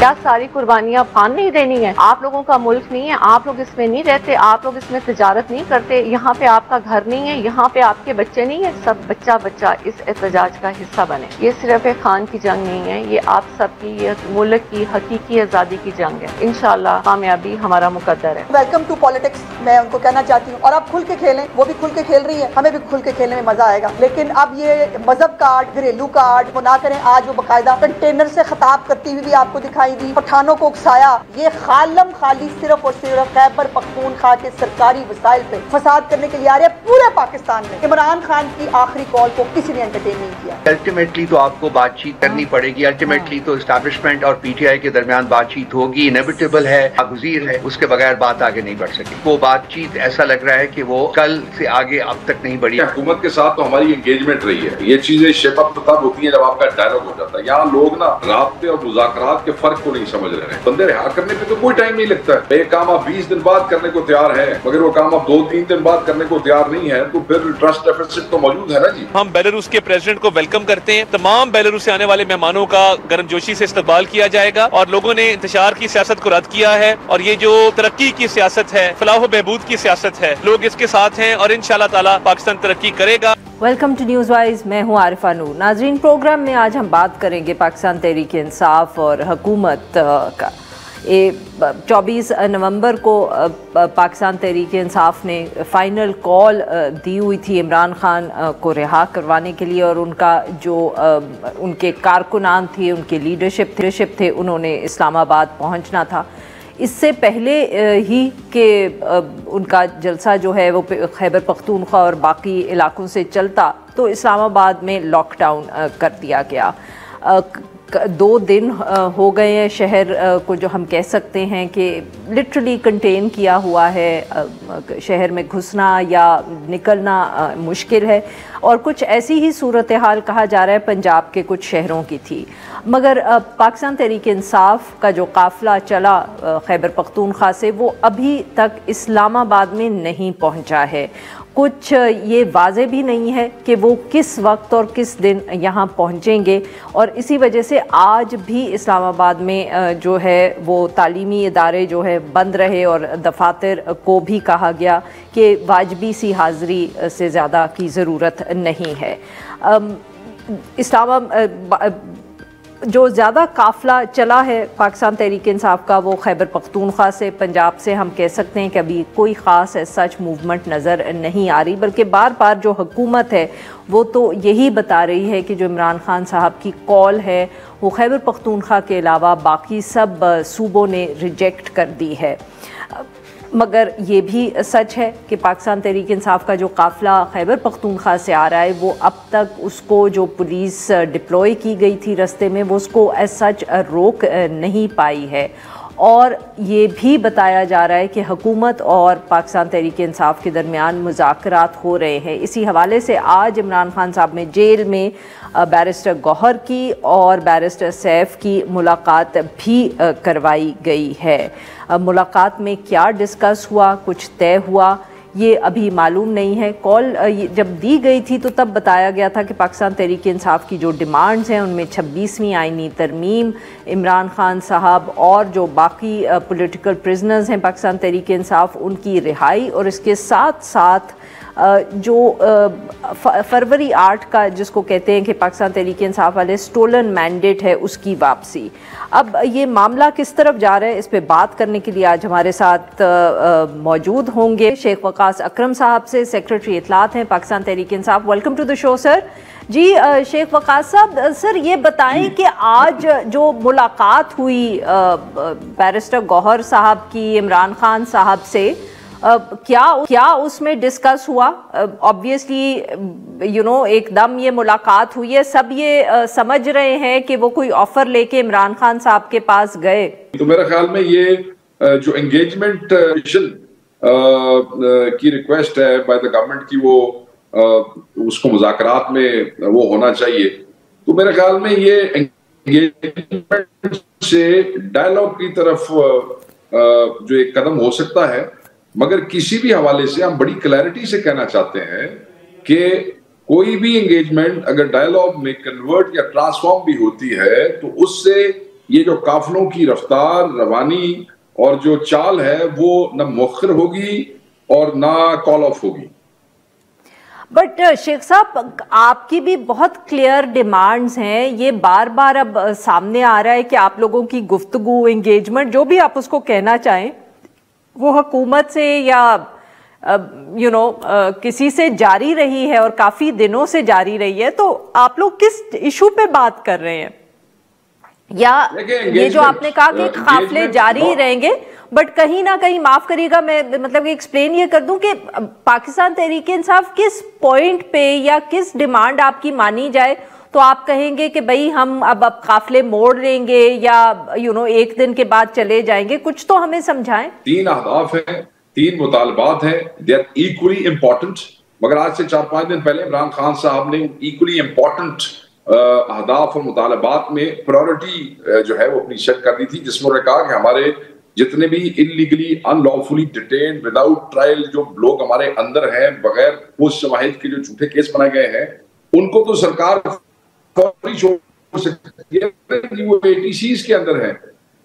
کیا ساری قربانیاں خان نہیں دینی ہے؟ آپ لوگوں کا ملک نہیں ہے، آپ لوگ اس میں نہیں رہتے، آپ لوگ اس میں تجارت نہیں کرتے، یہاں پہ آپ کا گھر نہیں ہے، یہاں پہ آپ کے بچے نہیں ہیں، سب بچہ بچہ اس احتجاج کا حصہ بنے۔ یہ صرف ایک خان کی جنگ نہیں ہے، یہ آپ سب کی، یہ ملک کی حقیقی آزادی کی جنگ ہے۔ انشاءاللہ کامیابی ہمارا مقدر ہے۔ ویلکم ٹو پالیٹکس میں ان کو کہنا چاہتی ہوں، اور آپ کھل کے کھیلیں، وہ بھی کھل کے کھیل رہی ہے، ہمیں بھی کھل کے کھیلنے میں مزہ آئے گا، لیکن اب یہ مذہب کارڈ، گھریلو کارڈ وہ نہ کریں۔ آج وہ باقاعدہ کنٹینر سے خطاب کرتی ہوئی بھی آپ کو دکھائی دی، پٹھانوں کو اکسایا۔ یہ خالم خالی صرف اور صرف خیبر پختونخوا کے سرکاری وسائل پہ فساد کرنے کے لیے آ رہے ہیں پورے پاکستان میں۔ عمران خان کی آخری کال کو کسی نے انٹرٹین نہیں کیا۔ الٹیمیٹلی تو آپ کو بات چیت کرنی پڑے گی، الٹیمیٹلی تو اسٹیبلشمنٹ اور پی ٹی آئی کے درمیان بات چیت ہوگی، انیویٹیبل ہے، ناگزیر ہے، اس کے بغیر بات آگے نہیں بڑھ سکتی۔ وہ بات چیت ایسا لگ رہا ہے کہ وہ کل سے آگے اب تک نہیں بڑھی۔ حکومت کے ساتھ تو ہماری انگیجمنٹ رہی ہے، یہ چیزیں شیپ اپ تب ہوتی ہیں جب آپ کا ڈائلاگ ہو جاتا ہے۔ یہاں لوگ نا رابطے اور مذاکرات کے فرق کو نہیں سمجھ رہے ہیں۔ بندے رہا کرنے پہ تو کوئی ٹائم نہیں لگتا ہے، ایک کام آپ 20 دن بعد کرنے کو تیار ہے، مگر وہ کام آپ 2-3 دن بعد کرنے کو تیار نہیں ہے، تو پھر ٹرسٹ ڈیفیسٹ تو موجود ہے نا جی۔ ہم بیلاروس کے پریزیڈنٹ کو ویلکم کرتے ہیں، تمام بیلاروس سے آنے والے مہمانوں کا گرم جوشی سے استقبال کیا جائے گا، اور لوگوں نے انتشار کی سیاست کو رد کیا ہے، اور یہ جو ترقی کی سیاست ہے، فلاح و بہبود کی سیاست ہے، لوگ اس کے ساتھ ہیں، اور انشاءاللہ تعالی پاکستان ترقی کرے گا۔ ویلکم ٹو نیوز وائز، میں ہوں عارفہ نور۔ ناظرین، پروگرام میں آج ہم بات کریں گے پاکستان تحریک انصاف اور حکومت کا۔ 24 نومبر کو پاکستان تحریک انصاف نے فائنل کال دی ہوئی تھی عمران خان کو رہا کروانے کے لیے، اور ان کا جو ان کے کارکنان تھے، ان کے لیڈرشپ تھے، انہوں نے اسلام آباد پہنچنا تھا۔ اس سے پہلے ہی کہ ان کا جلسہ جو ہے وہ خیبر پختونخوا اور باقی علاقوں سے چلتا، تو اسلام آباد میں لاک ڈاؤن کر دیا گیا۔ 2 دن ہو گئے ہیں شہر کو، جو ہم کہہ سکتے ہیں کہ لٹرلی کنٹین کیا ہوا ہے، شہر میں گھسنا یا نکلنا مشکل ہے، اور کچھ ایسی ہی صورتحال کہا جا رہا ہے پنجاب کے کچھ شہروں کی تھی۔ مگر پاکستان تحریک انصاف کا جو قافلہ چلا خیبر پختونخوا سے، وہ ابھی تک اسلام آباد میں نہیں پہنچا ہے۔ کچھ یہ واضح بھی نہیں ہے کہ وہ کس وقت اور کس دن یہاں پہنچیں گے، اور اسی وجہ سے آج بھی اسلام آباد میں جو ہے وہ تعلیمی ادارے جو ہے بند رہے، اور دفاتر کو بھی کہا گیا کہ واجبی سی حاضری سے زیادہ کی ضرورت نہیں ہے۔ جو زیادہ قافلہ چلا ہے پاکستان تحریک انصاف کا، وہ خیبر پختونخوا سے، پنجاب سے ہم کہہ سکتے ہیں کہ ابھی کوئی خاص سچ موومنٹ نظر نہیں آ رہی، بلکہ بار بار جو حکومت ہے وہ تو یہی بتا رہی ہے کہ جو عمران خان صاحب کی کال ہے وہ خیبر پختونخوا کے علاوہ باقی سب صوبوں نے ریجیکٹ کر دی ہے۔ مگر یہ بھی سچ ہے کہ پاکستان تحریک انصاف کا جو قافلہ خیبر پختونخوا سے آ رہا ہے، وہ اب تک اس کو جو پولیس ڈپلوائے کی گئی تھی رستے میں، وہ اس کو ایز سچ روک نہیں پائی ہے۔ اور یہ بھی بتایا جا رہا ہے کہ حکومت اور پاکستان تحریک انصاف کے درمیان مذاکرات ہو رہے ہیں۔ اسی حوالے سے آج عمران خان صاحب میں جیل میں بیرسٹر گوہر کی اور بیرسٹر سیف کی ملاقات بھی کروائی گئی ہے۔ ملاقات میں کیا ڈسکس ہوا، کچھ طے ہوا، یہ ابھی معلوم نہیں ہے۔ کال جب دی گئی تھی تو تب بتایا گیا تھا کہ پاکستان تحریک انصاف کی جو ڈیمانڈز ہیں ان میں 26ویں آئینی ترمیم، عمران خان صاحب اور جو باقی پولیٹیکل پرزنرز ہیں پاکستان تحریک انصاف، ان کی رہائی، اور اس کے ساتھ ساتھ جو فروری 8 کا جس کو کہتے ہیں کہ پاکستان تحریک انصاف والے سٹولن مینڈیٹ ہے، اس کی واپسی۔ اب یہ معاملہ کس طرف جا رہا ہے، اس پہ بات کرنے کے لیے آج ہمارے ساتھ موجود ہوں گے شیخ وقاص اکرم صاحب سے، سیکریٹری اطلاعات ہیں Pakistan Tehreek Insaf. Welcome to the شو سر۔ جی شیخ وقاص صاحب، سر یہ بتائیں کہ آج جو ملاقات ہوئی بیرسٹر گوہر صاحب کی عمران خان صاحب سے، کیا اس میں ڈسکس ہوا؟ آبویسلی ایک دم یہ ملاقات ہوئی ہے، سب یہ سمجھ رہے ہیں کہ وہ کوئی آفر لے کے عمران خان صاحب کے پاس گئے۔ تو میرے خیال میں یہ جو انگیجمنٹ کی ریکویسٹ ہے بائی دا گورنمنٹ کی، وہ اس کو مذاکرات میں وہ ہونا چاہیے۔ تو میرے خیال میں یہ انگیجمنٹ سے ڈائلاگ کی طرف جو ایک قدم ہو سکتا ہے، مگر کسی بھی حوالے سے ہم بڑی کلیئرٹی سے کہنا چاہتے ہیں کہ کوئی بھی انگیجمنٹ اگر ڈائلاگ میں کنورٹ یا ٹرانسفارم بھی ہوتی ہے تو اس سے یہ جو قافلوں کی رفتار، روانی اور جو چال ہے وہ نہ مؤخر ہوگی اور نہ کال آف ہوگی. بٹ شیخ صاحب آپ کی بھی بہت کلیئر ڈیمانڈز ہیں، یہ بار بار اب سامنے آ رہا ہے کہ آپ لوگوں کی گفتگو، انگیجمنٹ، جو بھی آپ اس کو کہنا چاہیں، وہ حکومت سے یا کسی سے جاری رہی ہے اور کافی دنوں سے جاری رہی ہے. تو آپ لوگ کس ایشو پہ بات کر رہے ہیں؟ یا یہ جو آپ نے کہا کہ قافلے جاری رہیں گے، بٹ کہیں نہ کہیں، معاف کریے گا میں مطلب ایکسپلین یہ کر دوں کہ پاکستان تحریک انصاف کس پوائنٹ پہ یا کس ڈیمانڈ آپ کی مانی جائے تو آپ کہیں گے کہ بھئی ہم اب قافلے موڑ لیں گے یا ایک دن کے بعد چلے جائیں گے؟ کچھ تو ہمیں سمجھائیں. 3 اہداف ہیں، 3 مطالبات ہیں، دے آر ایکولی امپورٹنٹ. مگر آج سے 4-5 دن پہلے عمران خان صاحب نے ایکولی امپورٹنٹ اہداف اور مطالبات میں پرائورٹی جو ہے وہ اپنی سیٹ کر دی تھی، جس میں انہوں نے کہا کہ ہمارے جتنے بھی انلیگلی ان لافلی ڈیٹینڈ وداؤٹ ٹرائل جو لوگ ہمارے اندر ہیں، بغیر پوسٹ شواہد کے جو جھوٹے کیس بنائے گئے ہیں، ان کو تو سرکار فوری چھوڑ سکتی ہے. وہ ATCs کے اندر ہیں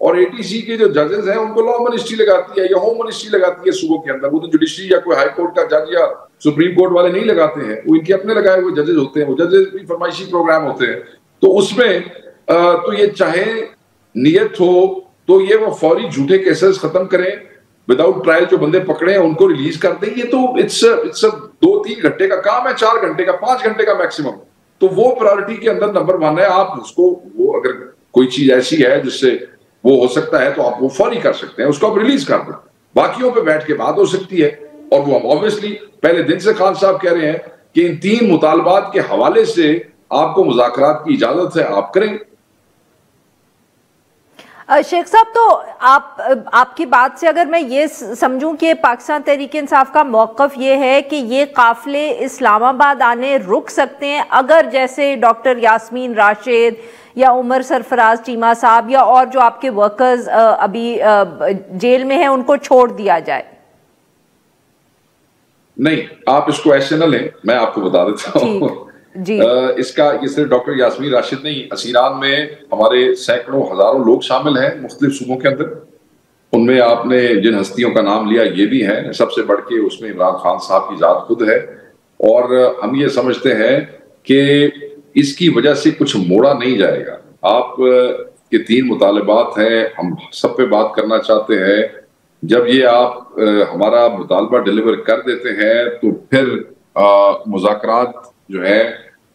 اور ATC کے جو ججز ہیں ان کو لا منسٹری لگاتی ہے یا ہوم منسٹری لگاتی ہے صوبوں کے اندر. وہ تو جوڈیشری یا کوئی ہائی کورٹ کا جج یا سپریم کورٹ والے نہیں لگاتے ہیں، وہ ان کے اپنے لگائے ہوئے ججز ہوتے ہیں. وہ ججز بھی فرمائشی پروگرام ہوتے ہیں. تو اس میں تو یہ چاہے نیت ہو تو یہ وہ فوری جھوٹے کیسز ختم کریں، وداؤٹ ٹرائل جو بندے پکڑے ہیں ان کو ریلیز کر دیں. یہ تو اٹس 2-3 گھنٹے کا کام ہے، 4 گھنٹے کا، 5 گھنٹے کا میکسیمم. تو وہ پرائورٹی کے اندر نمبر 1 ہے. آپ اس کو وہ اگر کوئی چیز ایسی ہے جس سے وہ ہو سکتا ہے تو آپ وہ فوری کر سکتے ہیں، اس کو آپ ریلیز کر دیں. باقیوں پہ بیٹھ کے بات ہو سکتی ہے. اور وہ obviously پہلے دن سے خان صاحب کہہ رہے ہیں کہ ان 3 مطالبات کے حوالے سے آپ کو مذاکرات کی اجازت ہے، آپ کریں. شیخ صاحب تو آپ کی بات سے اگر میں یہ سمجھوں کہ پاکستان تحریک انصاف کا موقف یہ ہے کہ یہ قافلے اسلام آباد آنے رک سکتے ہیں اگر جیسے ڈاکٹر یاسمین راشد یا عمر سرفراز چیمہ صاحب یا اور جو آپ کے ورکرز ابھی جیل میں ہیں ان کو چھوڑ دیا جائے. نہیں، آپ اس کو ایسے نہ لیں، میں آپ کو بتا دیتا ہوں. اس کا یہ صرف ڈاکٹر یاسمین راشد نہیں، اسیران میں ہمارے سینکڑوں ہزاروں لوگ شامل ہیں مختلف صوبوں کے اندر. ان میں آپ نے جن ہستیوں کا نام لیا یہ بھی ہیں، سب سے بڑھ کے اس میں عمران خان صاحب کی ذات خود ہے. اور ہم یہ سمجھتے ہیں کہ اس کی وجہ سے کچھ موڑا نہیں جائے گا. آپ کے 3 مطالبات ہیں، ہم سب پہ بات کرنا چاہتے ہیں. جب یہ آپ ہمارا مطالبہ ڈیلیور کر دیتے ہیں تو پھر مذاکرات جو ہے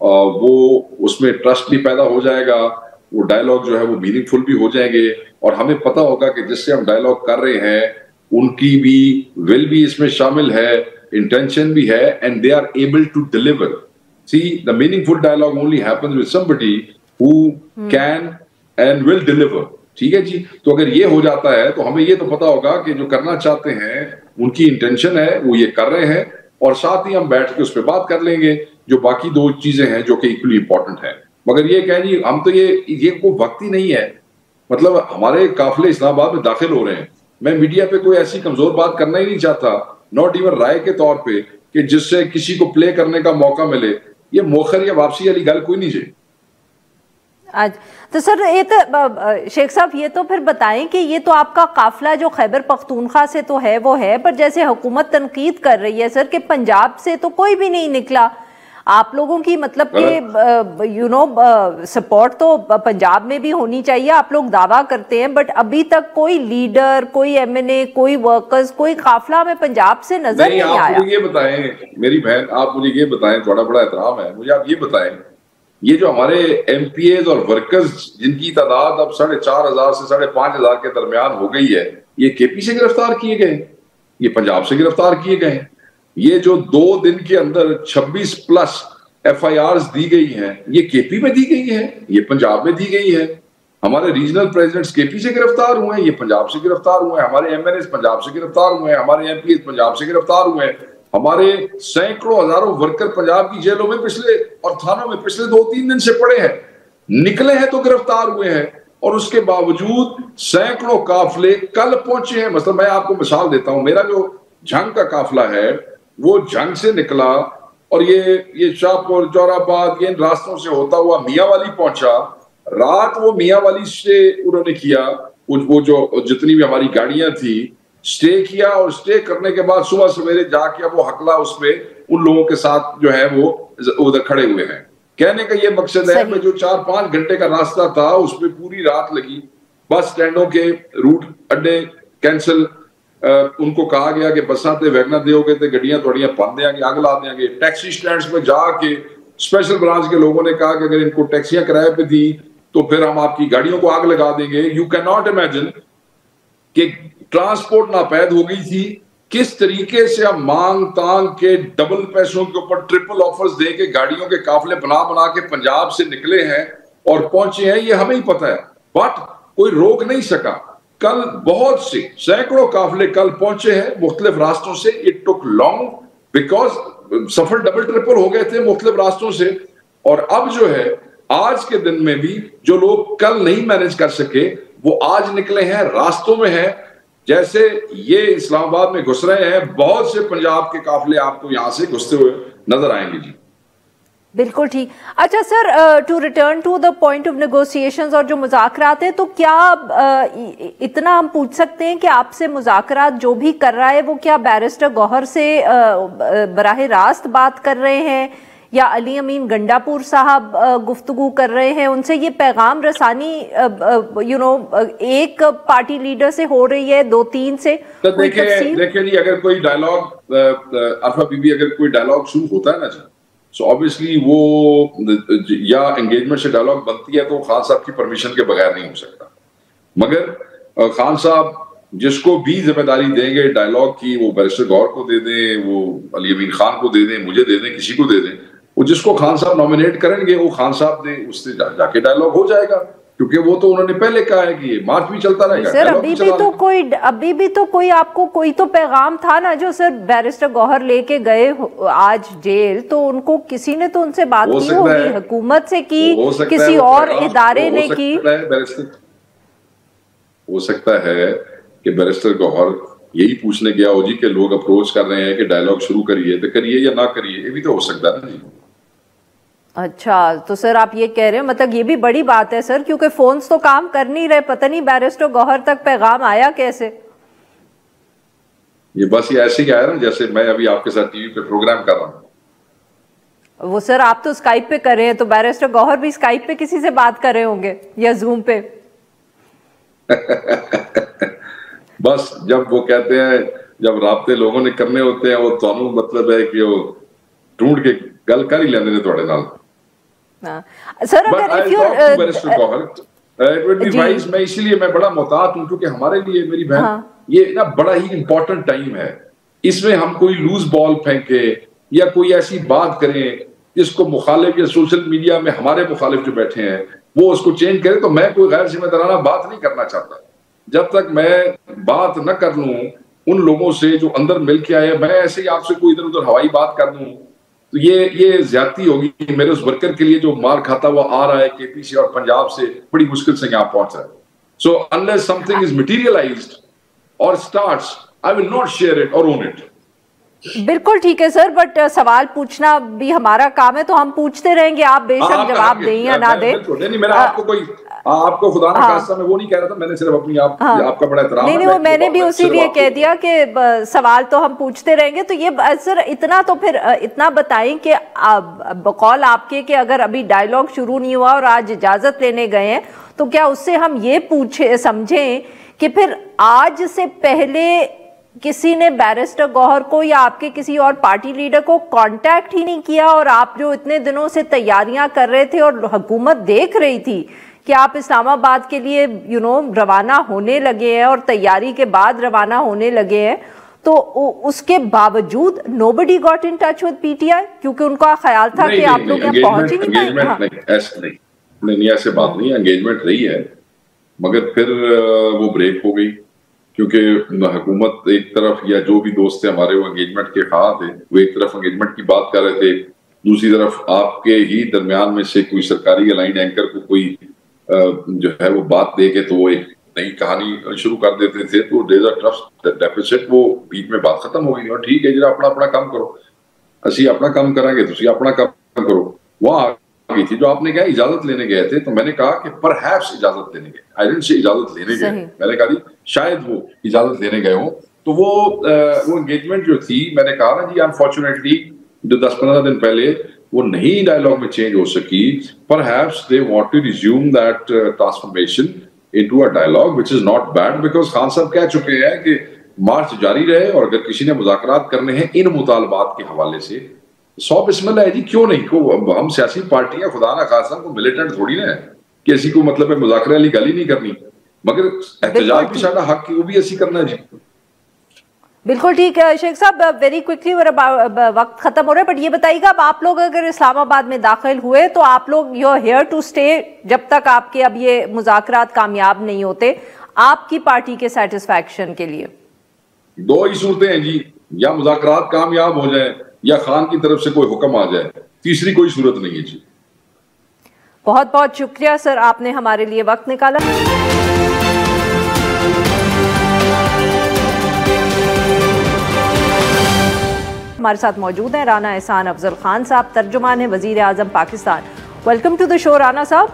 وہ اس میں ٹرسٹ بھی پیدا ہو جائے گا، وہ ڈائلاگ جو ہے وہ میننگ فل بھی ہو جائیں گے. اور ہمیں پتہ ہوگا کہ جس سے ہم ڈائلاگ کر رہے ہیں ان کی بھی ول بھی اس میں شامل ہے، انٹینشن بھی ہے، and they are able to deliver. See, the meaningful dialogue only happens with somebody who can and will deliver. ٹھیک ہے جی. تو اگر یہ ہو جاتا ہے تو ہمیں یہ تو پتا ہوگا کہ جو کرنا چاہتے ہیں ان کی انٹینشن ہے، وہ یہ کر رہے ہیں. اور ساتھ ہی ہم بیٹھ کے اس پہ بات کر لیں گے جو باقی 2 چیزیں ہیں جو کہ ایکولی امپورٹنٹ ہیں. مگر یہ کہیں جی ہم تو یہ کوئی وقت ہی نہیں ہے. مطلب ہمارے قافلے اسلام آباد میں داخل ہو رہے ہیں. میں میڈیا پہ کوئی ایسی کمزور بات کرنا ہی نہیں چاہتا، ناٹ ایون رائے کے طور پہ، کہ جس سے کسی کو پلے کرنے کا موقع ملے. یہ موخر یا واپسی والی گل کوئی نہیں جائے. تو سر یہ تو شیخ صاحب یہ تو پھر بتائیں کہ یہ تو آپ کا قافلہ جو خیبر پختونخوا سے تو ہے وہ ہے، پر جیسے حکومت تنقید کر رہی ہے سر کہ پنجاب سے تو کوئی بھی نہیں نکلا. آپ لوگوں کی مطلب کہ سپورٹ تو پنجاب میں بھی ہونی چاہیے، آپ لوگ دعویٰ کرتے ہیں، بٹ ابھی تک کوئی لیڈر، کوئی MNA، کوئی ورکرز، کوئی قافلہ میں پنجاب سے نظر نہیں آیا. آپ مجھے یہ بتائیں میری بہن، آپ مجھے یہ بتائیں، تھوڑا بڑا احترام ہے مجھے، آپ یہ بتائیں یہ جو ہمارے MPAs اور ورکرز جن کی تعداد اب 4,500 سے 5,500 کے درمیان ہو گئی ہے، یہ KP سے گرفتار کیے گئے، یہ پنجاب سے گرفتار کیے گئے. یہ جو 2 دن کے اندر 26+ FIRs دی گئی ہیں، یہ KP میں دی گئی ہیں، یہ پنجاب میں دی گئی ہیں. ہمارے ریجنل پریزیڈنٹس KP سے گرفتار ہوئے ہیں، یہ پنجاب سے گرفتار ہوئے ہیں. ہمارے MNAs پنجاب سے گرفتار ہوئے ہیں، ہمارے MPAs پنجاب سے گرفتار ہوئے ہیں. ہمارے سینکڑوں ہزاروں ورکر پنجاب کی جیلوں میں پچھلے اور تھانوں میں پچھلے 2-3 دن سے پڑے ہیں، نکلے ہیں تو گرفتار ہوئے ہیں. اور اس کے باوجود سینکڑوں قافلے کل پہنچے ہیں. مثلا میں آپ کو مثال دیتا ہوں، میرا جو جھنگ کا قافلہ ہے وہ جھنگ سے نکلا اور یہ شاہپور، جوراباد، یہ ان راستوں سے ہوتا ہوا میاں والی پہنچا. رات وہ میاں والی سے انہوں نے کیا, وہ جو جتنی بھی ہماری گاڑیاں تھی اسٹے کیا, اور اسٹے کرنے کے بعد صبح سویرے جا کے وہ حقلہ اس پہ ان لوگوں کے ساتھ جو ہے وہ ادھر کھڑے ہوئے ہیں. کہنے کا یہ مقصد ہے کہ جو 4-5 گھنٹے کا راستہ تھا اس پہ پوری رات لگی, بس اسٹینڈوں کے روٹ اڈے کینسل, ان کو کہا گیا کہ بساں تے ویگنا دے ہو گئے تے گڈیاں تھوڑیاں بند دیاں گے, اگ لا دیاں گے. ٹیکسی سٹینڈز پہ جا کے اسپیشل برانچ کے لوگوں نے کہا کہ اگر ان کو ٹیکسیاں کرائے پہ دی تو پھر ہم آپ کی گاڑیوں کو آگ لگا دیں گے. یو کین ناٹ امیجن کہ ٹرانسپورٹ ناپید ہو گئی تھی, کس طریقے سے ہم مانگ تانگ کے ڈبل پیسوں کے اوپر ٹرپل آفرز دے کے گاڑیوں کے قافلے بنا کے پنجاب سے نکلے ہیں اور پہنچے ہیں, یہ ہمیں ہی پتہ ہے, بٹ کوئی روک نہیں سکا. کل بہت سے سینکڑوں قافلے کل پہنچے ہیں مختلف راستوں سے. اٹ ٹک لانگ بیکاز سفر ڈبل ٹرپل ہو گئے تھے مختلف راستوں سے. اور اب جو ہے آج کے دن میں بھی جو لوگ کل نہیں مینج کر سکے وہ آج نکلے ہیں, راستوں میں ہیں. جیسے یہ اسلام آباد میں گھس رہے ہیں, بہت سے پنجاب کے قافلے آپ کو یہاں سے گھستے ہوئے نظر آئیں گے. جی بالکل ٹھیک. اچھا sir, to return to the point of negotiations اور جو مذاکرات ہیں, تو کیا اتنا ہم پوچھ سکتے ہیں کہ آپ سے مذاکرات جو بھی کر رہا ہے وہ کیا بیرسٹر گوہر سے براہ راست بات کر رہے ہیں یا علی امین گنڈا پور صاحب گفتگو کر رہے ہیں, ان سے یہ پیغام رسانی ایک پارٹی لیڈر سے ہو رہی ہے, 2-3 سے؟ دیکھیں جی, اگر کوئی ڈائلاگ عرفہ بی بی اگر کوئی ڈائلاگ شروع ہوتا ہے نا جی, سو آبویسلی وہ یا انگیجمنٹ سے ڈائلاگ بنتی ہے تو خان صاحب کی پرمیشن کے بغیر نہیں ہو سکتا. مگر خان صاحب جس کو بھی ذمہ داری دیں گے ڈائلاگ کی, وہ بیرسٹر گوہر کو دے دیں, وہ علی امین خان کو دے دیں, مجھے دے دیں, کسی کو دے دیں, وہ جس کو خان صاحب نومینیٹ کریں گے وہ خان صاحب دیں, اس سے جا کے ڈائلاگ ہو جائے گا. کیونکہ وہ تو انہوں نے پہلے کہا ہے کہ یہ مارچ بھی چلتا رہے گا. سر ابھی بھی تو کوئی آپ کو کوئی تو پیغام تھا نا جو سر بیرسٹر گوہر لے کے گئے آج جیل, تو ان کو کسی نے تو ان سے بات کی ہوگی, حکومت سے کی, کسی اور ادارے نے کی. ہو سکتا ہے کہ بیرسٹر گوہر یہی پوچھنے گیا ہو جی کہ لوگ اپروچ کر رہے ہیں کہ ڈائلاگ شروع کریے تو کریے یا نہ کریے, یہ بھی تو ہو سکتا ہے جی. اچھا, تو سر آپ یہ کہہ رہے ہیں, مطلب یہ بھی بڑی بات ہے سر, کیونکہ فونز تو کام کر نہیں رہے, پتہ نہیں بیرسٹر گوہر تک پیغام آیا کیسے. یہ بس یہ ایسے ہی آیا نا جیسے میں ابھی آپ کے ساتھ ٹی وی پہ پروگرام کر رہا ہوں. وہ سر آپ تو اسکائپ پہ کر رہے ہیں, تو بیرسٹر گوہر بھی اسکائپ پہ کسی سے بات کر رہے ہوں گے یا زوم پہ. بس جب وہ کہتے ہیں جب رابطے لوگوں نے کرنے ہوتے ہیں وہ تو مطلب ہے کہ وہ ڈھونڈ کے گل کر ہی لیندے نے تھوڑے نال. سر میں اسی لیے میں بڑا محتاط ہوں کیونکہ ہمارے لیے میری بہن یہ نا بڑا ہی امپورٹنٹ ٹائم ہے. اس میں ہم کوئی لوز بال پھینکے یا کوئی ایسی بات کریں جس کو مخالف یا سوشل میڈیا میں ہمارے مخالف جو بیٹھے ہیں وہ اس کو چینج کرے, تو میں کوئی غیر ذمہ دارانہ بات نہیں کرنا چاہتا. جب تک میں بات نہ کر لوں ان لوگوں سے جو اندر مل کے آئے, میں ایسے ہی آپ سے کوئی ادھر ادھر ہوائی بات کر دوں تو یہ زیادتی ہوگی. میرے اس ورکر کے لیے جو مار کھاتا ہوا آ رہا ہے کے پی سے اور پنجاب سے, بڑی مشکل سے یہاں پہنچ رہا ہے. سو unless something is materialized or starts, I will not share it or own it. بالکل ٹھیک ہے سر, بٹ سوال پوچھنا بھی ہمارا کام ہے تو ہم پوچھتے رہیں گے, آپ بے شک جواب دیں یا نہ دیں. آپ کو خدا نہ خاصہ میں وہ نہیں کہہ رہا تھا, میں نے صرف اپنی آپ کا بڑا احترام. نہیں وہ میں نے بھی اسی لیے کہہ دیا کہ سوال تو ہم پوچھتے رہیں گے. تو یہ سر اتنا تو پھر اتنا بتائیں کہ بقول آپ کے کہ اگر ابھی ڈائلاگ شروع نہیں ہوا اور آج اجازت لینے گئے ہیں تو کیا اس سے ہم یہ سمجھیں کہ پھر آج سے پہلے کسی نے بیرسٹر گوہر کو یا آپ کے کسی اور پارٹی لیڈر کو کانٹیکٹ ہی نہیں کیا, اور آپ جو اتنے دنوں سے تیاریاں کر رہے تھے اور حکومت دیکھ رہی تھی کہ آپ اسلام آباد کے لیے روانہ ہونے لگے ہیں اور تیاری کے بعد روانہ ہونے لگے ہیں, تو اس کے باوجود nobody got in touch with PTI کیونکہ ان کا خیال تھا کہ آپ لوگ یہاں پہنچ ہی نہیں پائیں. نہیں ایسے بات نہیں ہے, انگیجمنٹ رہی ہے مگر پھر وہ بریک ہو گئی کیونکہ حکومت ایک طرف یا جو بھی دوست تھے ہمارے وہ انگیجمنٹ کے خواہاں تھے, وہ ایک طرف انگیجمنٹ کی بات کر رہے تھے, دوسری طرف آپ کے ہی درمیان میں سے کوئی سرکاری الائن اینکر کو کوئی جو ہے وہ بات دے کے تو وہ ایک نئی کہانی شروع کر دیتے تھے. تو ڈیز آف ٹرسٹ ڈیفیسٹ وہ بیچ میں بات ختم ہو گئی اور ٹھیک ہے جی اپنا کام کرو, اسی اپنا کام کریں گے تسی اپنا کام کرو. وہاں گئی تھی جو آپ نے کہا اجازت لینے گئے تھے، تو میں نے کہا کہ پرہیپس اجازت لینے گئے، آئی ڈنٹ سے اجازت لینے گئے، میں نے کہا شاید وہ اجازت لینے گئے ہوں. تو وہ انگیجمنٹ جو تھی، میں نے کہا نا جی انفارچونیٹلی جو 10-15 دن پہلے وہ نہیں ڈائلاگ میں چینج ہو سکی. Perhaps they want to resume that transformation into a dialogue which is not bad, because Khan صاحب کہہ چکے ہیں کہ مارچ جاری رہے، اور اگر کسی نے مذاکرات کرنے ہیں ان مطالبات کے حوالے سے 100 بسم اللہ ہے جی، کیوں نہیں. ہم سیاسی پارٹیاں خدا نہ خاصا کو ملیٹنٹ تھوڑی نا ہے کہ اسی کو مطلب ہے مذاکرے والی گل ہی نہیں کرنی، مگر احتجاج بھی سارا حق وہ بھی ایسی کرنا ہے جی. بالکل ٹھیک ہے شیخ صاحب، ویری کوئکلی وقت ختم ہو رہا ہے، بٹ یہ بتائیے گا اب آپ لوگ اگر اسلام آباد میں داخل ہوئے تو آپ لوگ you are here to stay جب تک آپ کے اب یہ مذاکرات کامیاب نہیں ہوتے آپ کی پارٹی کے سیٹسفیکشن کے لیے؟ 2 ہی صورتیں ہیں جی، یا مذاکرات کامیاب ہو جائیں یا خان کی طرف سے کوئی حکم آ جائے، تیسری کوئی صورت نہیں ہے جی. بہت بہت شکریہ سر، آپ نے ہمارے لیے وقت نکالا. ہمارے ساتھ موجود ہیں رانا احسان افضل خان صاحب، ترجمان ہیں وزیر اعظم پاکستان. ویلکم ٹو دا شو رانا صاحب.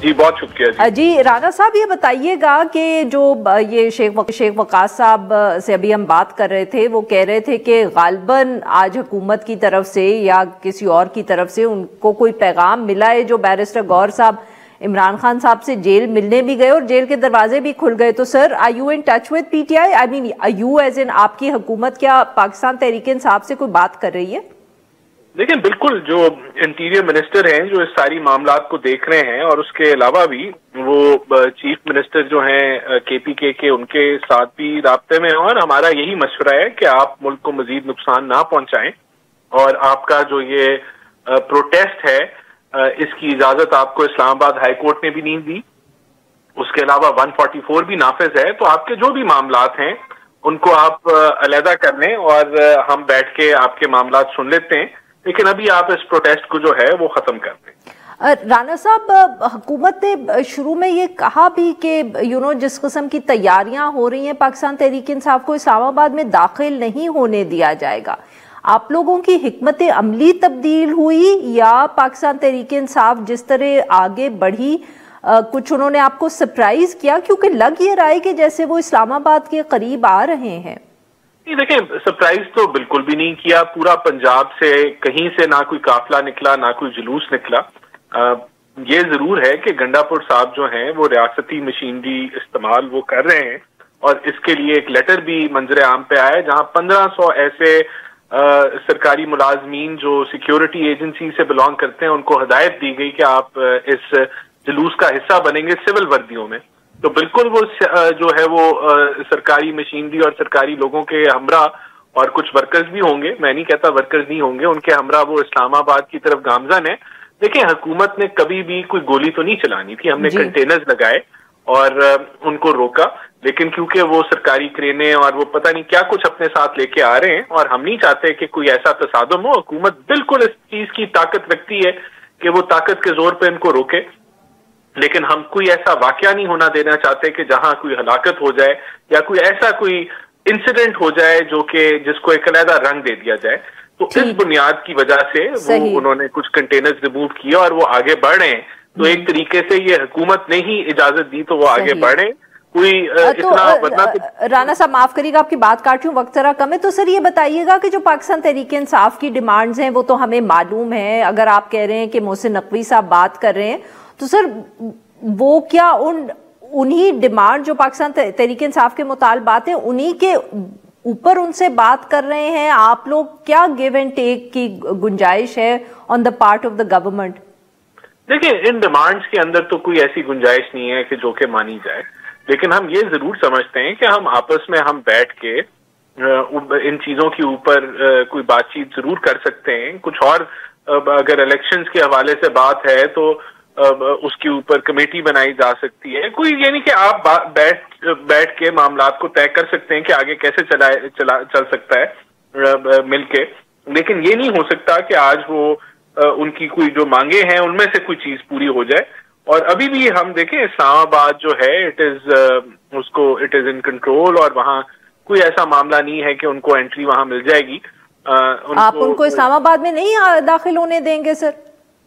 جی بہت شکریہ جی رانا صاحب، یہ بتائیے گا کہ جو یہ شیخ وقاص صاحب سے ابھی ہم بات کر رہے تھے، وہ کہہ رہے تھے کہ غالباً آج حکومت کی طرف سے یا کسی اور کی طرف سے ان کو کوئی پیغام ملا ہے. جو بیرسٹر گور صاحب عمران خان صاحب سے جیل ملنے بھی گئے اور جیل کے دروازے بھی کھل گئے. تو sir are you in touch with P T I? I mean you as in آپ کی حکومت کیا پاکستان تحریک انصاف سے کوئی بات کر رہی ہے؟ دیکھیں بالکل، جو انٹیریئر منسٹر ہیں جو اس ساری معاملات کو دیکھ رہے ہیں، اور اس کے علاوہ بھی وہ چیف منسٹر جو ہیں کے پی کے ان کے ساتھ بھی رابطے میں ہیں، اور ہمارا یہی مشورہ ہے کہ آپ ملک کو مزید نقصان نہ پہنچائیں، اور آپ کا جو یہ پروٹیسٹ ہے اس کی اجازت آپ کو اسلام آباد ہائی کورٹ نے بھی نہیں دی. اس کے علاوہ 144 بھی نافذ ہے. تو آپ کے جو بھی معاملات ہیں ان کو آپ علیحدہ کر لیں اور ہم بیٹھ کے آپ کے معاملات سن لیتے ہیں، لیکن ابھی آپ اس پروٹیسٹ کو جو ہے وہ ختم کر دیں. رانا صاحب، حکومت نے شروع میں یہ کہا بھی کہ جس قسم کی تیاریاں ہو رہی ہیں پاکستان تحریک انصاف کو اسلام آباد میں داخل نہیں ہونے دیا جائے گا. آپ لوگوں کی حکمت عملی تبدیل ہوئی یا پاکستان تحریک انصاف جس طرح آگے بڑھی کچھ انہوں نے آپ کو سرپرائز کیا؟ کیونکہ لگ یہ رہا ہے کہ جیسے وہ اسلام آباد کے قریب آ رہے ہیں. دیکھیں سرپرائز تو بالکل بھی نہیں کیا. پورا پنجاب سے کہیں سے نہ کوئی قافلہ نکلا نہ کوئی جلوس نکلا. یہ ضرور ہے کہ گنڈا پور صاحب جو ہیں وہ ریاستی مشینری استعمال وہ کر رہے ہیں، اور اس کے لیے ایک لیٹر بھی منظر عام پہ آیا ہے جہاں 1500 ایسے سرکاری ملازمین جو سیکیورٹی ایجنسی سے بلانگ کرتے ہیں ان کو ہدایت دی گئی کہ آپ اس جلوس کا حصہ بنیں گے سول وردیوں میں. تو بالکل وہ جو ہے وہ سرکاری مشینری اور سرکاری لوگوں کے ہمراہ، اور کچھ ورکرز بھی ہوں گے، میں نہیں کہتا ورکرز نہیں ہوں گے، ان کے ہمراہ وہ اسلام آباد کی طرف گامزن ہے. دیکھیں حکومت نے کبھی بھی کوئی گولی تو نہیں چلانی تھی، ہم نے کنٹینرز لگائے اور ان کو روکا، لیکن کیونکہ وہ سرکاری کرینیں اور وہ پتہ نہیں کیا کچھ اپنے ساتھ لے کے آ رہے ہیں، اور ہم نہیں چاہتے کہ کوئی ایسا تصادم ہو. حکومت بالکل اس چیز کی طاقت رکھتی ہے کہ وہ طاقت کے زور پہ ان کو روکے، لیکن ہم کوئی ایسا واقعہ نہیں ہونا دینا چاہتے کہ جہاں کوئی ہلاکت ہو جائے یا کوئی ایسا کوئی انسیڈنٹ ہو جائے جو کہ جس کو ایک علیحدہ رنگ دے دیا جائے. تو اس بنیاد کی وجہ سے وہ انہوں نے کچھ کنٹینرز ریموو کیے اور وہ آگے بڑھ رہے ہیں. تو ایک طریقے سے یہ حکومت نے ہی اجازت دی تو وہ آگے بڑھ رہے ہیں. تو رانا صاحب معاف کریے گا آپ کی بات کاٹ رہی ہوں، وقت ذرا کم ہے. تو سر یہ بتائیے گا کہ جو پاکستان تحریک انصاف کی ڈیمانڈز ہیں وہ تو ہمیں معلوم ہے. اگر آپ کہہ رہے ہیں کہ محسن نقوی صاحب بات کر رہے ہیں تو سر وہ کیا انہی ڈیمانڈ جو پاکستان تحریک انصاف کے مطالبات ہیں انہی کے اوپر ان سے بات کر رہے ہیں آپ لوگ؟ کیا گیو اینڈ ٹیک کی گنجائش ہے on the part of the government? دیکھیں ان ڈیمانڈز کے اندر تو کوئی ایسی گنجائش نہیں ہے کہ جو کہ مانی جائے، لیکن ہم یہ ضرور سمجھتے ہیں کہ ہم آپس میں ہم بیٹھ کے ان چیزوں کے اوپر کوئی بات چیت ضرور کر سکتے ہیں. کچھ اور اگر الیکشنز کے حوالے سے بات ہے تو اس کے اوپر کمیٹی بنائی جا سکتی ہے. کوئی یعنی کہ آپ بیٹھ کے معاملات کو طے کر سکتے ہیں کہ آگے کیسے چل سکتا ہے مل کے، لیکن یہ نہیں ہو سکتا کہ آج وہ ان کی کوئی جو مانگیں ہیں ان میں سے کوئی چیز پوری ہو جائے. اور ابھی بھی ہم دیکھیں اسلام آباد جو ہے اٹ از ان کنٹرول، اور وہاں کوئی ایسا معاملہ نہیں ہے کہ ان کو انٹری وہاں مل جائے گی. آپ ان کو اسلام آباد میں نہیں داخل ہونے دیں گے سر؟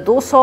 200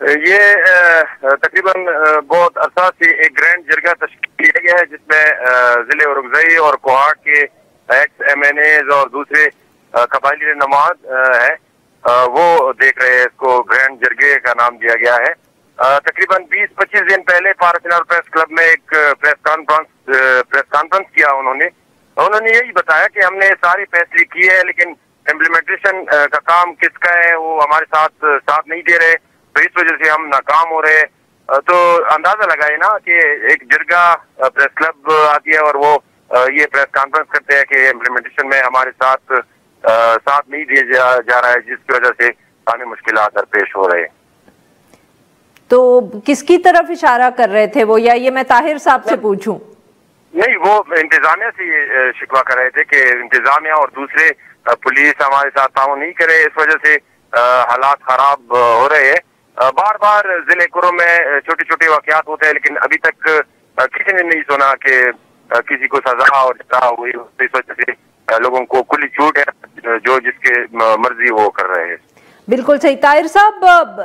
یہ تقریباً بہت عرصہ سے ایک گرینڈ جرگہ تشکیل کیا گیا ہے جس میں ضلع اورکزئی اور کوہاٹ کے ایکس ایم این ایز اور دوسرے قبائلی رہنماز ہے وہ دیکھ رہے ہیں. اس کو گرینڈ جرگے کا نام دیا گیا ہے. تقریباً 20-25 دن پہلے پارس چنار پریس کلب میں ایک پریس کانفرنس کیا. انہوں نے یہی بتایا کہ ہم نے ساری فیصلے کی ہے لیکن امپلیمنٹیشن کا کام کس کا ہے وہ ہمارے ساتھ نہیں دے رہے, تو اس وجہ سے ہم ناکام ہو رہے. تو اندازہ لگائے نا کہ ایک جرگہ پریس کلب آتی ہے اور وہ یہ پریس کانفرنس کرتے ہیں کہ امپلیمنٹیشن میں ہمارے ساتھ نہیں دیا جا رہا ہے, جس کی وجہ سے ہمیں مشکلات درپیش ہو رہے ہیں. تو کس کی طرف اشارہ کر رہے تھے وہ, یا یہ میں طاہر صاحب سے پوچھوں؟ نہیں, وہ انتظامیہ سے یہ شکوہ کر رہے تھے کہ انتظامیہ اور دوسرے پولیس ہمارے ساتھ تعاون نہیں کرے, اس وجہ سے حالات خراب ہو رہے ہیں. بار بار ضلع کرم میں چھوٹے چھوٹے واقعات ہوتے ہیں لیکن ابھی تک کسی نے نہیں سنا کہ کسی کو سزا اور جزا ہوئی. اس وجہ سے لوگوں کو کھلی چھوٹ ہے, جو جس کے مرضی وہ کر رہے ہیں. بالکل صحیح. طاہر صاحب,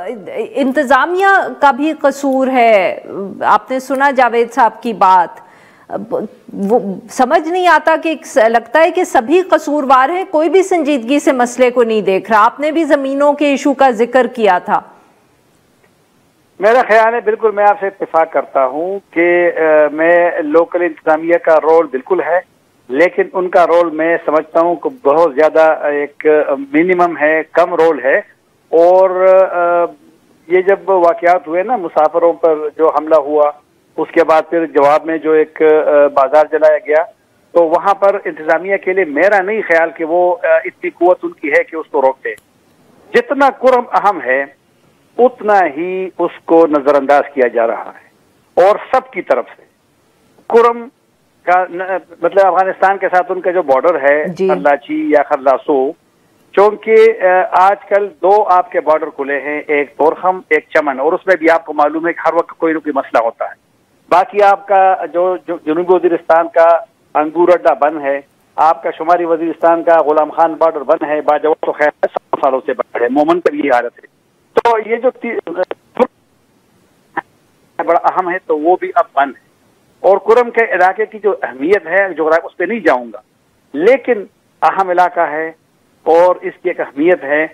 انتظامیہ کا بھی قصور ہے. آپ نے سنا جاوید صاحب کی بات, وہ سمجھ نہیں آتا کہ لگتا ہے کہ سبھی قصوروار ہیں, کوئی بھی سنجیدگی سے مسئلے کو نہیں دیکھ رہا. آپ نے بھی زمینوں کے ایشو کا ذکر کیا تھا. میرا خیال ہے بالکل میں آپ سے اتفاق کرتا ہوں کہ میں لوکل انتظامیہ کا رول بالکل ہے, لیکن ان کا رول میں سمجھتا ہوں کہ بہت زیادہ ایک منیمم ہے, کم رول ہے. اور یہ جب واقعات ہوئے نا مسافروں پر جو حملہ ہوا, اس کے بعد پھر جواب میں جو ایک بازار جلایا گیا, تو وہاں پر انتظامیہ کے لیے میرا نہیں خیال کہ وہ اتنی قوت ان کی ہے کہ اس کو روکتے. جتنا کرم اہم ہے اتنا ہی اس کو نظر انداز کیا جا رہا ہے, اور سب کی طرف سے. کرم کا مطلب افغانستان کے ساتھ ان کا جو بارڈر ہے خرلاچی یا خرلاسو, چونکہ آج کل 2 آپ کے بارڈر کھلے ہیں, ایک تورخم ایک چمن, اور اس میں بھی آپ کو معلوم ہے کہ ہر وقت کوئی نہ کوئی مسئلہ ہوتا ہے. باقی آپ کا جو جنوبی وزیرستان کا انگور اڈا بند ہے, آپ کا شمالی وزیرستان کا غلام خان بارڈر بند ہے. باجوہ تو خیر 100 سالوں سے بند ہے, مومن پر یہ حالت ہے. تو یہ جو بڑا اہم ہے تو وہ بھی اب بند ہے. اور کرم کے علاقے کی جو اہمیت ہے جغرافیہ اس پہ نہیں جاؤں گا, لیکن اہم علاقہ ہے اور اس کی ایک اہمیت ہے.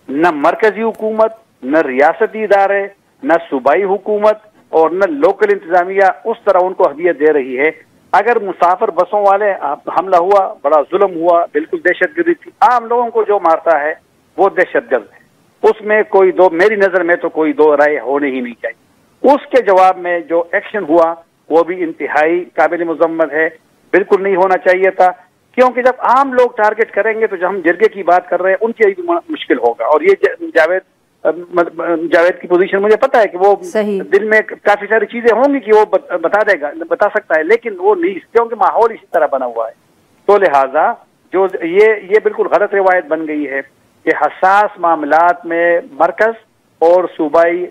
نہ مرکزی حکومت, نہ ریاستی ادارے, نہ صوبائی حکومت اور نہ لوکل انتظامیہ اس طرح ان کو اہمیت دے رہی ہے. اگر مسافر بسوں والے حملہ ہوا, بڑا ظلم ہوا, بالکل دہشت گردی تھی. عام لوگوں کو جو مارتا ہے وہ دہشت گرد ہے, اس میں کوئی میری نظر میں تو کوئی دو رائے ہونے ہی نہیں چاہیے. اس کے جواب میں جو ایکشن ہوا وہ بھی انتہائی قابل مذمت ہے, بالکل نہیں ہونا چاہیے تھا. کیونکہ جب عام لوگ ٹارگٹ کریں گے تو جب ہم جرگے کی بات کر رہے ہیں ان کے لیے بھی مشکل ہوگا. اور یہ جاوید کی پوزیشن مجھے پتا ہے کہ وہ دل میں کافی ساری چیزیں ہوں گی کہ وہ بتا سکتا ہے, لیکن وہ نہیں, کیونکہ ماحول اسی طرح بنا ہوا ہے. تو لہٰذا جو یہ بالکل غلط روایت بن گئی ہے کہ حساس معاملات میں مرکز اور صوبائی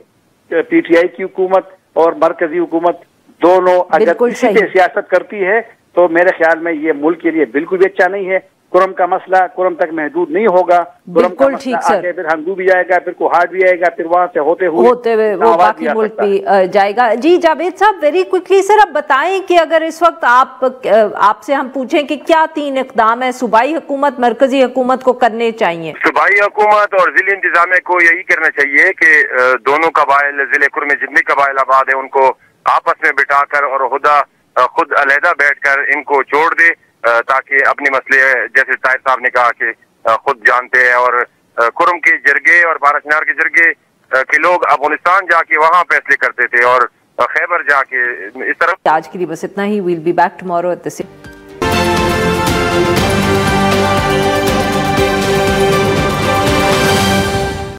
پی ٹی آئی کی حکومت اور مرکزی حکومت دونوں اگر اسی پہ سیاست کرتی ہے تو میرے خیال میں یہ ملک کے لیے بالکل بھی اچھا نہیں ہے. کرم کا مسئلہ کرم تک محدود نہیں ہوگا. کرم کا مسئلہ آگے پھر ہنگو بھی جائے گا, پھر کوہاٹ بھی آئے گا, پھر وہاں سے ہوتے ہوئے وہ باقی ملک بھی جائے گا. جی جاوید صاحب, ویری کوئکلی سر اب بتائیں کہ اگر اس وقت آپ سے ہم پوچھیں کہ کیا 3 اقدام ہے صوبائی حکومت مرکزی حکومت کو کرنے چاہیے؟ صوبائی حکومت اور ضلع انتظامیہ کو یہی کرنا چاہیے کہ دونوں قبائل ضلع کرم میں جتنے قبائل آباد ہیں ان کو آپس میں بٹھا کر اور خود علیحدہ بیٹھ کر ان کو چھوڑ دے, تاکہ اپنے مسئلے جیسے طاہر صاحب نے کہا کہ خود جانتے ہیں. اور کرم کے جرگے اور پارس چنار کے جرگے کے لوگ افغانستان جا کے وہاں فیصلے کرتے تھے اور خیبر جا کے اس طرح. آج کے لیے بس اتنا ہی. We'll be back tomorrow at the same.